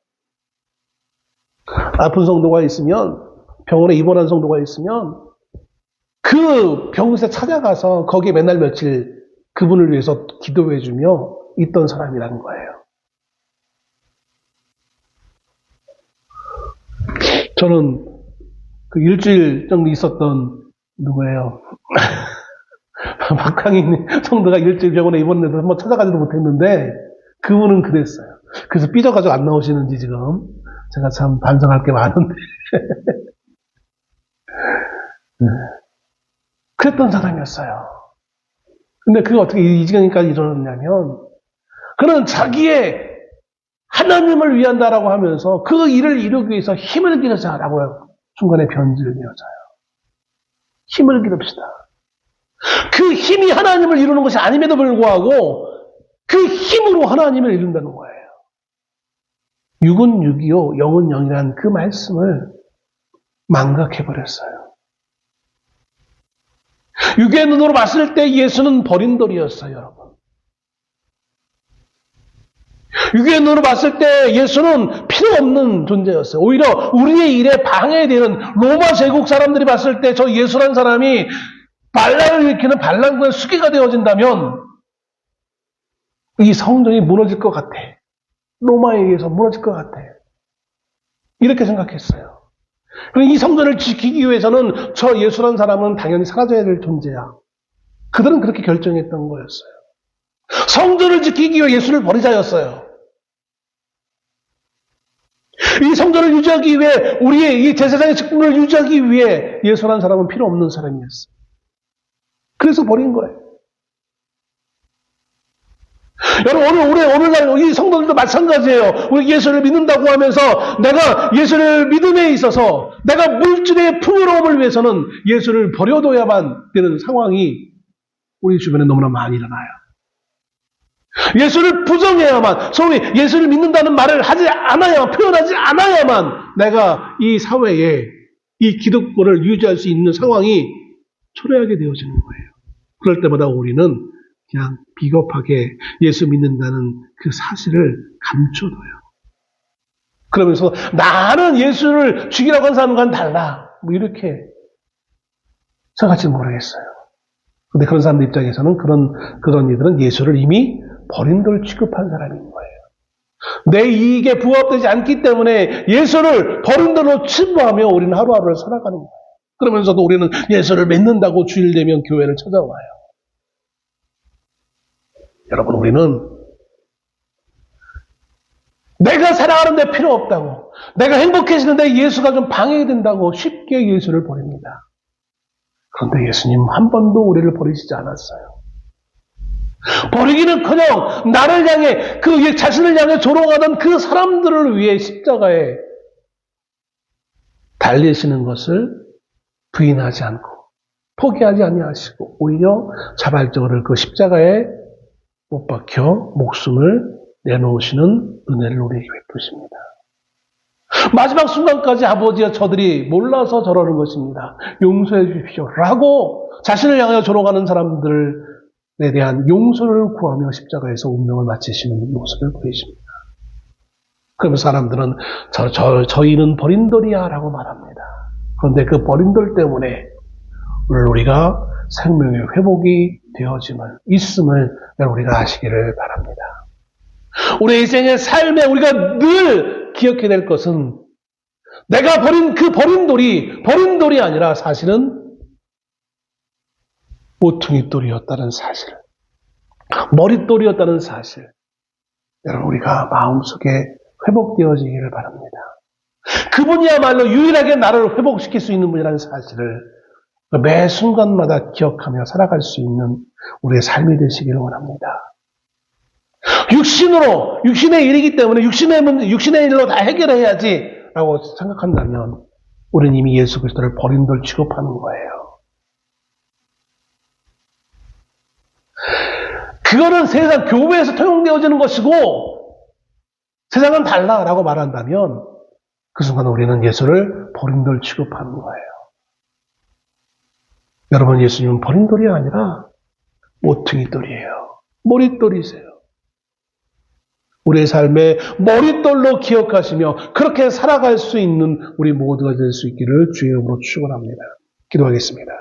아픈 성도가 있으면, 병원에 입원한 성도가 있으면 그 병원에 찾아가서 거기에 맨날 며칠 그분을 위해서 기도해주며 있던 사람이라는 거예요. 저는 그 일주일 정도 있었던 누구예요? 박광인 성도가 일주일병원에 입원해서 한번 찾아가지도 못했는데 그분은 그랬어요. 그래서 삐져가지고 안 나오시는지 지금 제가 참 반성할 게 많은데 그랬던 사람이었어요. 근데 그게 어떻게 이 지경까지 이르렀냐면 그는 자기의 하나님을 위한다라고 하면서 그 일을 이루기 위해서 힘을 기르자라고 중간에 변질을 내어져요. 힘을 기릅시다. 그 힘이 하나님을 이루는 것이 아님에도 불구하고 그 힘으로 하나님을 이룬다는 거예요. 육은 육이요 영은 영이라는 그 말씀을 망각해버렸어요. 육의 눈으로 봤을 때 예수는 버린 돌이었어요, 여러분. 육의 눈으로 봤을 때 예수는 필요 없는 존재였어요. 오히려 우리의 일에 방해되는 로마 제국 사람들이 봤을 때 저 예수란 사람이 반란을 일으키는 반란군의 수기가 되어진다면 이 성전이 무너질 것 같아. 로마에 의해서 무너질 것 같아. 이렇게 생각했어요. 그리고 이 성전을 지키기 위해서는 저 예수란 사람은 당연히 사라져야 될 존재야. 그들은 그렇게 결정했던 거였어요. 성전을 지키기 위해 예수를 버리자였어요. 이 성전을 유지하기 위해 우리의 이 제사장의 직분을 유지하기 위해 예수란 사람은 필요 없는 사람이었어요. 그래서 버린 거예요. 여러분 오늘날 이 성도들도 마찬가지예요. 우리 예수를 믿는다고 하면서 내가 예수를 믿음에 있어서 내가 물질의 풍요로움을 위해서는 예수를 버려둬야만 되는 상황이 우리 주변에 너무나 많이 일어나요. 예수를 부정해야만, 소위 예수를 믿는다는 말을 하지 않아야만, 표현하지 않아야만 내가 이 사회에 이 기득권을 유지할 수 있는 상황이 초래하게 되어지는 거예요. 그럴 때마다 우리는 그냥 비겁하게 예수 믿는다는 그 사실을 감춰둬요. 그러면서 나는 예수를 죽이라고 하는 사람과는 달라. 뭐 이렇게 생각할지 모르겠어요. 근데 그런 사람들 입장에서는 그런 이들은 예수를 이미 버린 돌 취급한 사람인 거예요. 내 이익에 부합되지 않기 때문에 예수를 버린 돌로 치부하며 우리는 하루하루를 살아가는 거예요. 그러면서도 우리는 예수를 믿는다고 주일 되면 교회를 찾아와요. 여러분, 우리는 내가 살아가는데 필요 없다고, 내가 행복해지는데 예수가 좀 방해된다고 쉽게 예수를 버립니다. 그런데 예수님 한 번도 우리를 버리시지 않았어요. 버리기는커녕 나를 향해, 그 자신을 향해 조롱하던 그 사람들을 위해 십자가에 달리시는 것을 부인하지 않고 포기하지 아니하시고 오히려 자발적으로 그 십자가에 못 박혀 목숨을 내놓으시는 은혜를 우리에게 베푸십니다. 마지막 순간까지 아버지와 저들이 몰라서 저러는 것입니다. 용서해 주십시오 라고 자신을 향하여 조롱하는 사람들에 대한 용서를 구하며 십자가에서 운명을 마치시는 모습을 보이십니다. 그러면서 사람들은 저희는 버린 돌이야 라고 말합니다. 그런데 그 버린 돌 때문에 오늘 우리가 생명의 회복이 되어짐을, 있음을 우리가 아시기를 바랍니다. 우리 인생의 삶에 우리가 늘 기억해야 될 것은 내가 버린 그 버린 돌이 아니라 사실은 모퉁이 돌이었다는 사실, 머릿돌이었다는 사실, 여러분 우리가 마음속에 회복되어지기를 바랍니다. 그분이야말로 유일하게 나를 회복시킬 수 있는 분이라는 사실을 매 순간마다 기억하며 살아갈 수 있는 우리의 삶이 되시기를 원합니다. 육신의 일이기 때문에 육신의 일로 다 해결해야지 라고 생각한다면 우리는 이미 예수 그리스도를 버린 돌 취급하는 거예요. 그거는 세상 교회에서 통용되어지는 것이고 세상은 달라라고 말한다면 그 순간 우리는 예수를 버린 돌 취급하는 거예요. 여러분, 예수님은 버린 돌이 아니라 모퉁이 돌이에요. 머릿돌이세요. 우리의 삶에 머릿돌로 기억하시며 그렇게 살아갈 수 있는 우리 모두가 될 수 있기를 주의 이름으로 축원합니다. 기도하겠습니다.